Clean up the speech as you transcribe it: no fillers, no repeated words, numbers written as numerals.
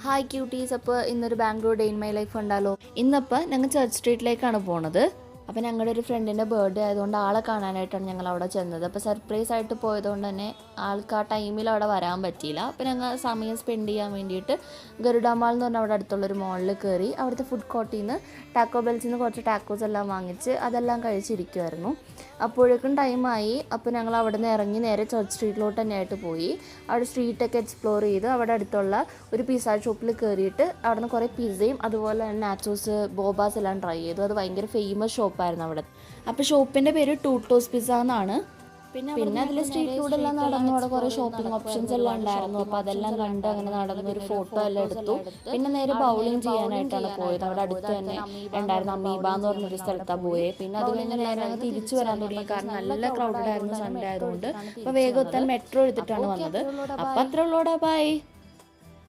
Hi quotes. അപ്പോൾ ഇന്നൊരു Bangalore day in my life ഉണ്ടല്ലോ. ഇന്നപ്പോൾ ഞങ്ങൾ ചർച്ച് സ്ട്രീറ്റിലേക്കാണ് പോണത്. അപ്പോൾ ഞങ്ങളുടെ ഒരു ഫ്രണ്ടിൻ്റെ ബർത്ത്ഡേ ആയതുകൊണ്ട് ആളെ കാണാനായിട്ടാണ് ഞങ്ങൾ അവിടെ ചെന്നത്. അപ്പോൾ സർപ്രൈസ് ആയിട്ട് പോയതുകൊണ്ട് തന്നെ ആൾക്ക് ആ ടൈമിൽ അവിടെ വരാൻ പറ്റിയില്ല. അപ്പോൾ ഞങ്ങൾ സമയം സ്പെൻഡ് ചെയ്യാൻ വേണ്ടിയിട്ട് ഗരുഡ മാൾ എന്ന് പറഞ്ഞാൽ അവിടെ അടുത്തുള്ളൊരു മാളിൽ കയറി അവിടുത്തെ ഫുഡ് കോർട്ടിൽ നിന്ന് ടാക്കോ ബെൽസിൽ നിന്ന് കുറച്ച് ടാക്കോസ് എല്ലാം വാങ്ങിച്ച് അതെല്ലാം കഴിച്ചിരിക്കുമായിരുന്നു. അപ്പോഴേക്കും ടൈമായി. അപ്പോൾ ഞങ്ങൾ അവിടെ നിന്ന് ഇറങ്ങി നേരെ ചർച്ച് സ്ട്രീറ്റിലോട്ട് തന്നെയായിട്ട് പോയി. അവിടെ സ്ട്രീറ്റൊക്കെ എക്സ്പ്ലോർ ചെയ്ത് അവിടെ അടുത്തുള്ള ഒരു പിസ്സ ഷോപ്പിൽ കയറിയിട്ട് അവിടെ നിന്ന് കുറേ പിസ്സയും അതുപോലെ തന്നെ നാച്ചോസ് ബോബാസ് എല്ലാം ട്രൈ ചെയ്തു. അത് ഭയങ്കര ഫേമസ് ഷോപ്പായിരുന്നു അവിടെ. അപ്പോൾ ഷോപ്പിൻ്റെ പേര് ടൂട്ടോസ് പിസ്സ എന്നാണ്. പിന്നെ അതിൽ സ്ട്രീറ്റിലൂടെ എല്ലാം നടന്നു. അവിടെ കുറേ ഷോപ്പിംഗ് ഓപ്ഷൻസ് എല്ലാം ഉണ്ടായിരുന്നു. അപ്പോൾ അതെല്ലാം കണ്ട് അങ്ങനെ നടന്നു ഒരു ഫോട്ടോ എല്ലാം എടുത്തു. പിന്നെ നേരെ ബൗളിംഗ് ചെയ്യാനായിട്ടാണ് പോയത്. അവിടെ അടുത്ത് തന്നെ ഉണ്ടായിരുന്നു അമീബ എന്ന് പറഞ്ഞൊരു സ്ഥലത്താണ് പോയത്. പിന്നെ അത് കഴിഞ്ഞ് നേരെ അങ്ങ് തിരിച്ചു വരാൻ തുടങ്ങി. കാരണം നല്ല ക്രൗഡഡ് ആയിരുന്നു സൺഡേ ആയതുകൊണ്ട്. അപ്പോൾ വേഗം എത്താൻ മെട്രോ എടുത്തിട്ടാണ് വന്നത്. അപ്പോൾ അത്ര ഉള്ളൂടെ. ബൈ.